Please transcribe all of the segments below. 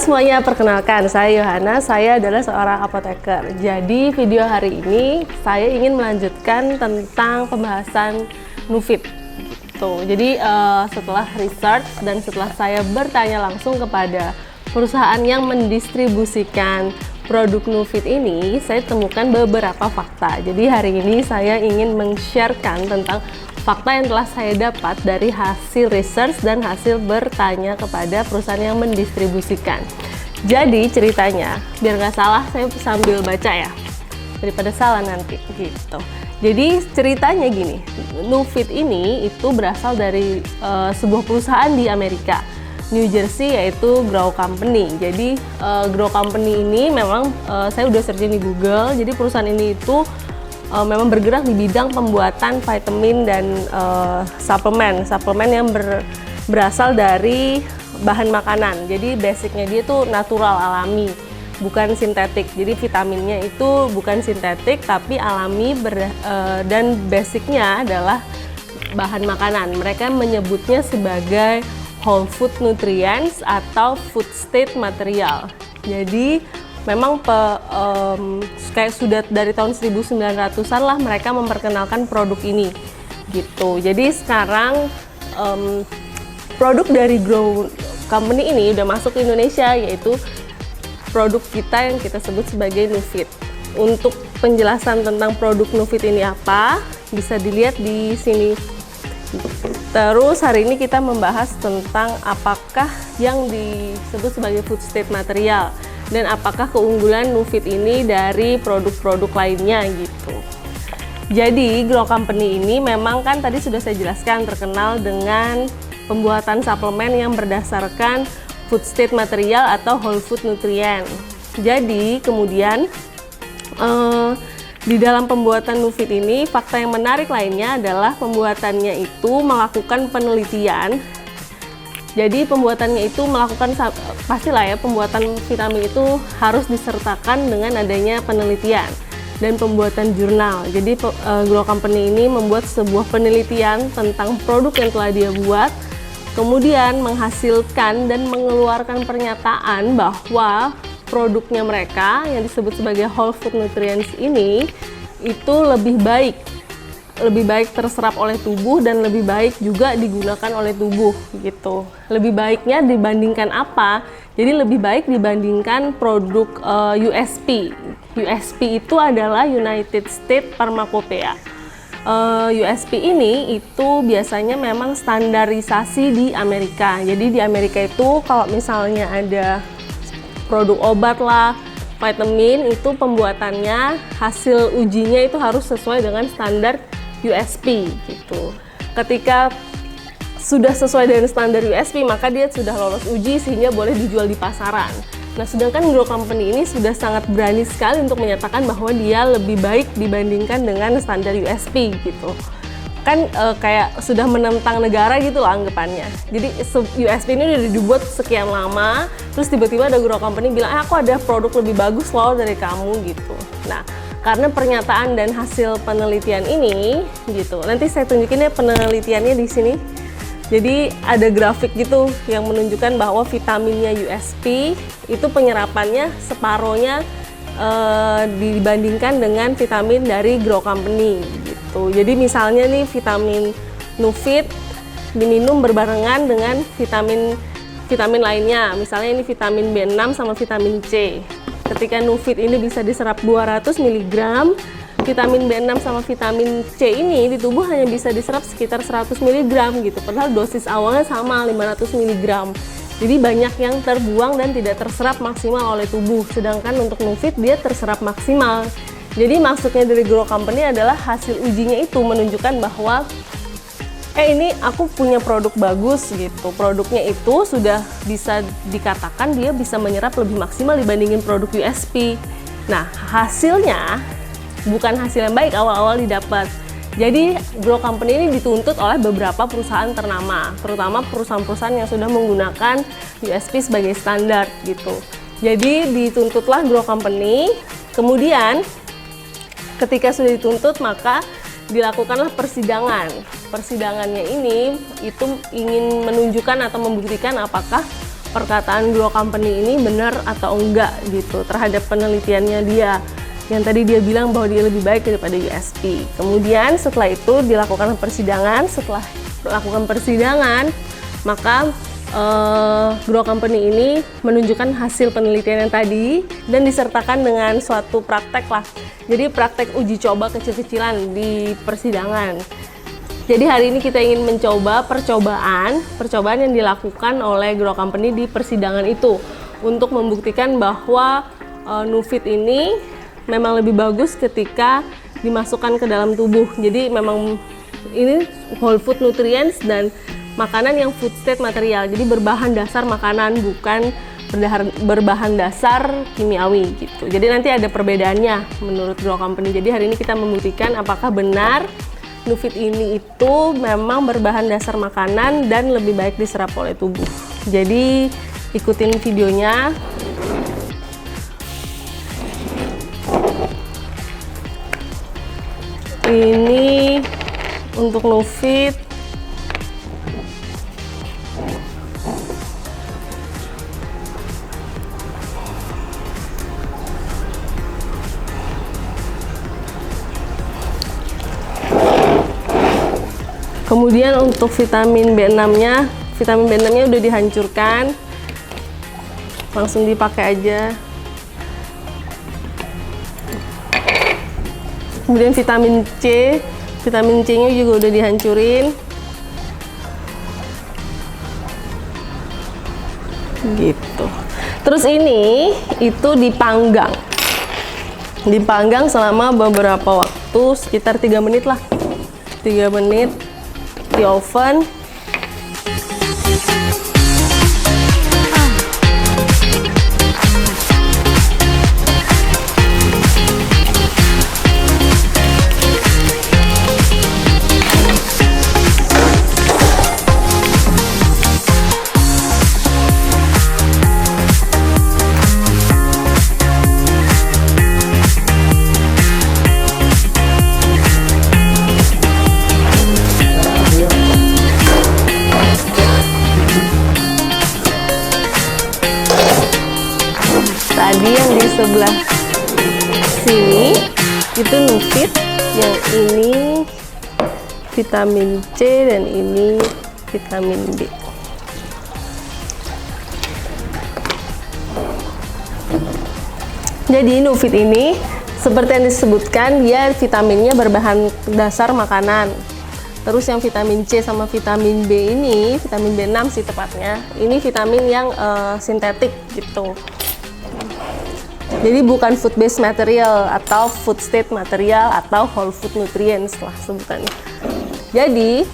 semuanya, perkenalkan saya Yohana, saya adalah seorang apoteker. Jadi video hari ini saya ingin melanjutkan tentang pembahasan Nufit. Gitu. Jadi setelah research dan setelah saya bertanya langsung kepada perusahaan yang mendistribusikan produk Nufit ini, saya temukan beberapa fakta. Jadi hari ini saya ingin meng-sharekan tentang fakta yang telah saya dapat dari hasil research dan hasil bertanya kepada perusahaan yang mendistribusikan. Jadi ceritanya, biar nggak salah saya sambil baca ya, daripada salah nanti gitu. Jadi ceritanya gini, Nufit ini itu berasal dari sebuah perusahaan di Amerika, New Jersey, yaitu Grow Company. Jadi Grow Company ini memang saya udah searching di Google. Jadi perusahaan ini itu memang bergerak di bidang pembuatan vitamin dan suplemen yang berasal dari bahan makanan. Jadi basicnya dia tuh natural, alami, bukan sintetik. Jadi vitaminnya itu bukan sintetik tapi alami dan basicnya adalah bahan makanan. Mereka menyebutnya sebagai whole food nutrients atau food state material. Jadi memang kayak sudah dari tahun 1900-an lah mereka memperkenalkan produk ini gitu. Jadi sekarang produk dari Grow Company ini udah masuk ke Indonesia, yaitu produk kita yang kita sebut sebagai Nufit. Untuk penjelasan tentang produk Nufit ini apa bisa dilihat di sini. Terus hari ini kita membahas tentang apakah yang disebut sebagai food state material dan apakah keunggulan Nufit ini dari produk-produk lainnya gitu. Jadi Grow Company ini memang kan tadi sudah saya jelaskan terkenal dengan pembuatan suplemen yang berdasarkan food state material atau whole food nutrient. Jadi kemudian di dalam pembuatan Nufit ini fakta yang menarik lainnya adalah pembuatannya itu melakukan penelitian. Jadi pembuatannya itu melakukan, pastilah ya, pembuatan vitamin itu harus disertakan dengan adanya penelitian dan pembuatan jurnal. Jadi Grow Company ini membuat sebuah penelitian tentang produk yang telah dia buat, kemudian menghasilkan dan mengeluarkan pernyataan bahwa produknya mereka yang disebut sebagai whole food nutrients ini itu lebih baik terserap oleh tubuh dan lebih baik juga digunakan oleh tubuh gitu. Lebih baiknya dibandingkan apa? Jadi lebih baik dibandingkan produk USP. USP itu adalah United States Pharmacopoeia. USP ini itu biasanya memang standarisasi di Amerika. Jadi di Amerika itu kalau misalnya ada produk obat lah, vitamin, itu pembuatannya, hasil ujinya itu harus sesuai dengan standar USP gitu. Ketika sudah sesuai dengan standar USP, maka dia sudah lolos uji sehingga boleh dijual di pasaran. Nah, sedangkan Grow Company ini sudah sangat berani sekali untuk menyatakan bahwa dia lebih baik dibandingkan dengan standar USP gitu. Kan kayak sudah menentang negara gitu lah anggapannya. Jadi USP ini udah dibuat sekian lama, terus tiba-tiba ada Grow Company bilang, aku ada produk lebih bagus loh dari kamu gitu. Nah, karena pernyataan dan hasil penelitian ini gitu. Nanti saya tunjukin ya penelitiannya di sini. Jadi ada grafik gitu yang menunjukkan bahwa vitaminnya USP itu penyerapannya separohnya dibandingkan dengan vitamin dari Grow Company gitu. Jadi misalnya nih vitamin Nufit diminum berbarengan dengan vitamin lainnya. Misalnya ini vitamin B6 sama vitamin C. Ketika Nufit ini bisa diserap 200 mg, vitamin B6 sama vitamin C ini di tubuh hanya bisa diserap sekitar 100 mg gitu. Padahal dosis awalnya sama 500 mg. Jadi banyak yang terbuang dan tidak terserap maksimal oleh tubuh. Sedangkan untuk Nufit dia terserap maksimal. Jadi maksudnya dari Grow Company adalah hasil ujinya itu menunjukkan bahwa ini aku punya produk bagus gitu. Produknya itu sudah bisa dikatakan dia bisa menyerap lebih maksimal dibandingin produk USP. Nah, hasilnya bukan hasil yang baik awal-awal didapat. Jadi Grow Company ini dituntut oleh beberapa perusahaan ternama, terutama perusahaan-perusahaan yang sudah menggunakan USP sebagai standar gitu. Jadi dituntutlah Grow Company. Kemudian ketika sudah dituntut maka dilakukanlah persidangan. Persidangannya ini itu ingin menunjukkan atau membuktikan apakah perkataan Grow Company ini benar atau enggak gitu terhadap penelitiannya dia. Yang tadi dia bilang bahwa dia lebih baik daripada USP. Kemudian setelah itu dilakukan persidangan. Setelah melakukan persidangan, maka Grow Company ini menunjukkan hasil penelitian yang tadi dan disertakan dengan suatu praktek lah. Jadi praktek uji coba kecil-kecilan di persidangan. Jadi hari ini kita ingin mencoba percobaan yang dilakukan oleh Grow Company di persidangan itu untuk membuktikan bahwa Nufit ini memang lebih bagus ketika dimasukkan ke dalam tubuh. Jadi memang ini whole food nutrients dan makanan yang food state material. Jadi berbahan dasar makanan, bukan berbahan dasar kimiawi gitu. Jadi nanti ada perbedaannya menurut Grow Company. Jadi hari ini kita membuktikan apakah benar Nufit ini itu memang berbahan dasar makanan dan lebih baik diserap oleh tubuh. Jadi ikutin videonya. Ini untuk Nufit. Kemudian untuk vitamin B6-nya, udah dihancurkan. Langsung dipakai aja. Kemudian vitamin C-nya juga udah dihancurin. Gitu. Terus ini itu dipanggang. Dipanggang selama beberapa waktu, sekitar 3 menit lah. 3 menit di oven. Tadi yang di sebelah sini itu Nufit, yang ini vitamin C dan ini vitamin B. Jadi Nufit ini seperti yang disebutkan, dia vitaminnya berbahan dasar makanan. Terus yang vitamin C sama vitamin B ini, vitamin B6 sih tepatnya, ini vitamin yang sintetik gitu. Jadi bukan food based material atau food state material atau whole food nutrients lah sebutannya. Jadi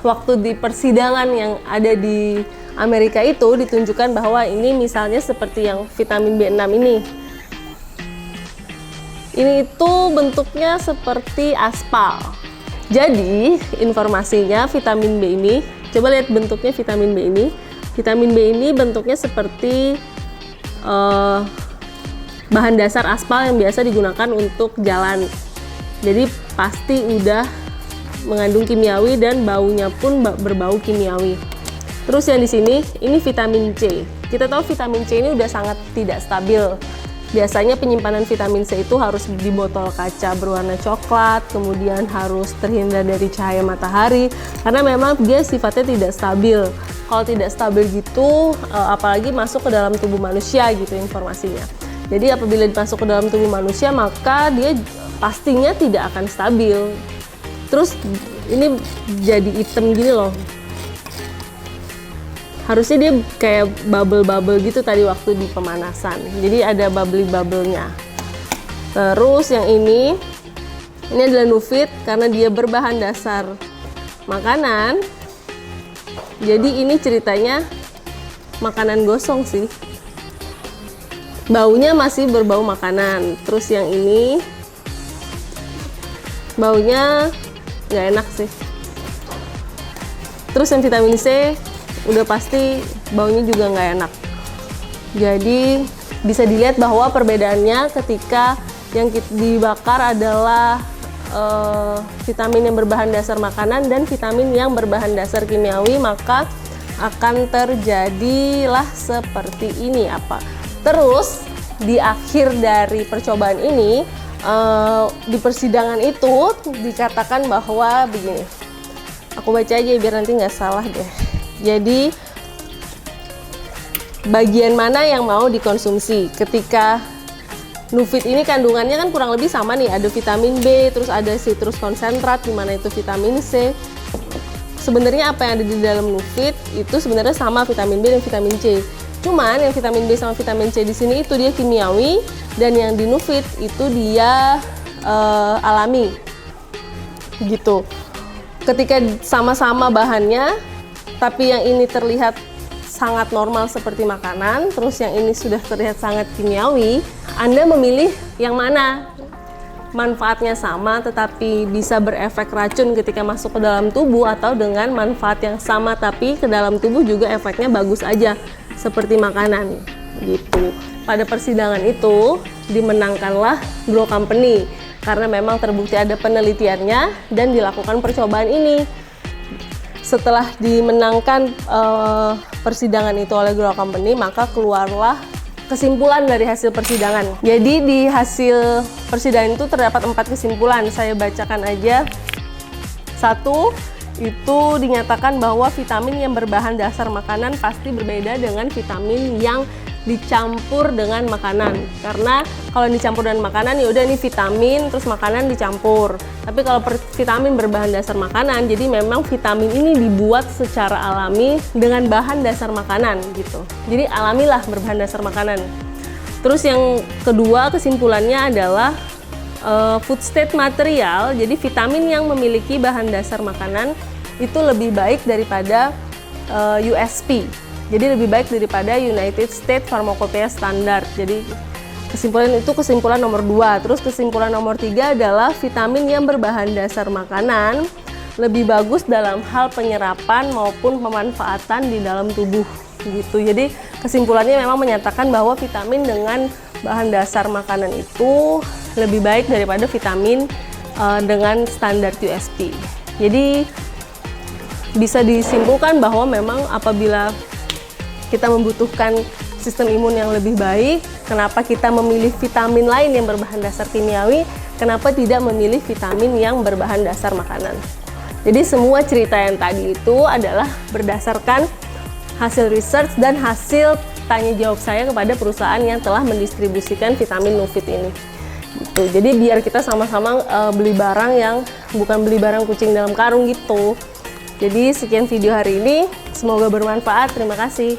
waktu di persidangan yang ada di Amerika itu ditunjukkan bahwa ini misalnya seperti yang vitamin B6 ini. Ini itu bentuknya seperti aspal. Jadi informasinya vitamin B ini, coba lihat bentuknya vitamin B ini. Vitamin B ini bentuknya seperti bahan dasar aspal yang biasa digunakan untuk jalan. Jadi pasti udah mengandung kimiawi dan baunya pun berbau kimiawi. Terus yang di sini ini vitamin C. Kita tahu vitamin C ini udah sangat tidak stabil. Biasanya penyimpanan vitamin C itu harus di botol kaca berwarna coklat, kemudian harus terhindar dari cahaya matahari karena memang dia sifatnya tidak stabil. Kalau tidak stabil gitu, apalagi masuk ke dalam tubuh manusia gitu informasinya. Jadi apabila masuk ke dalam tubuh manusia, maka dia pastinya tidak akan stabil. Terus ini jadi hitam gini loh. Harusnya dia kayak bubble-bubble gitu tadi waktu di pemanasan. Jadi ada bubbly-bubble-nya. Terus yang ini adalah Nufit karena dia berbahan dasar makanan. Jadi ini ceritanya makanan gosong sih. Baunya masih berbau makanan. Terus yang ini baunya nggak enak sih. Terus yang vitamin C udah pasti baunya juga nggak enak. Jadi bisa dilihat bahwa perbedaannya ketika yang dibakar adalah vitamin yang berbahan dasar makanan dan vitamin yang berbahan dasar kimiawi, maka akan terjadilah seperti ini apa. Terus di akhir dari percobaan ini, di persidangan itu dikatakan bahwa begini. Aku baca aja biar nanti nggak salah deh. Jadi bagian mana yang mau dikonsumsi ketika Nufit ini kandungannya kan kurang lebih sama nih, ada vitamin B, terus ada citrus konsentrat, di mana itu vitamin C. Sebenarnya apa yang ada di dalam Nufit itu sebenarnya sama vitamin B dan vitamin C. Cuman yang vitamin B sama vitamin C di sini itu dia kimiawi, dan yang di Nufit itu dia alami. Gitu. Ketika sama-sama bahannya, tapi yang ini terlihat sangat normal seperti makanan, terus yang ini sudah terlihat sangat kimiawi, Anda memilih yang mana? Manfaatnya sama tetapi bisa berefek racun ketika masuk ke dalam tubuh, atau dengan manfaat yang sama tapi ke dalam tubuh juga efeknya bagus aja seperti makanan gitu. Pada persidangan itu dimenangkanlah Grow Company karena memang terbukti ada penelitiannya dan dilakukan percobaan ini. Setelah dimenangkan persidangan itu oleh Grow Company, maka keluarlah kesimpulan dari hasil persidangan. Jadi di hasil persidangan itu terdapat 4 kesimpulan. Saya bacakan aja. 1, itu dinyatakan bahwa vitamin yang berbahan dasar makanan pasti berbeda dengan vitamin yang dicampur dengan makanan. Karena kalau dicampur dengan makanan ya udah ini vitamin terus makanan dicampur. Tapi kalau vitamin berbahan dasar makanan, jadi memang vitamin ini dibuat secara alami dengan bahan dasar makanan gitu. Jadi alamilah berbahan dasar makanan. Terus yang kedua kesimpulannya adalah food state material. Jadi vitamin yang memiliki bahan dasar makanan itu lebih baik daripada USP. Jadi lebih baik daripada United States Pharmacopoeia Standard. Jadi kesimpulan nomor 2. Terus kesimpulan nomor 3 adalah vitamin yang berbahan dasar makanan lebih bagus dalam hal penyerapan maupun pemanfaatan di dalam tubuh gitu. Jadi kesimpulannya memang menyatakan bahwa vitamin dengan bahan dasar makanan itu lebih baik daripada vitamin dengan standar USP. Jadi bisa disimpulkan bahwa memang apabila kita membutuhkan sistem imun yang lebih baik, kenapa kita memilih vitamin lain yang berbahan dasar kimiawi, kenapa tidak memilih vitamin yang berbahan dasar makanan. Jadi semua cerita yang tadi itu adalah berdasarkan hasil research dan hasil tanya jawab saya kepada perusahaan yang telah mendistribusikan vitamin Nufit ini. Gitu. Jadi biar kita sama-sama beli barang yang bukan beli barang kucing dalam karung gitu. Jadi sekian video hari ini, semoga bermanfaat. Terima kasih.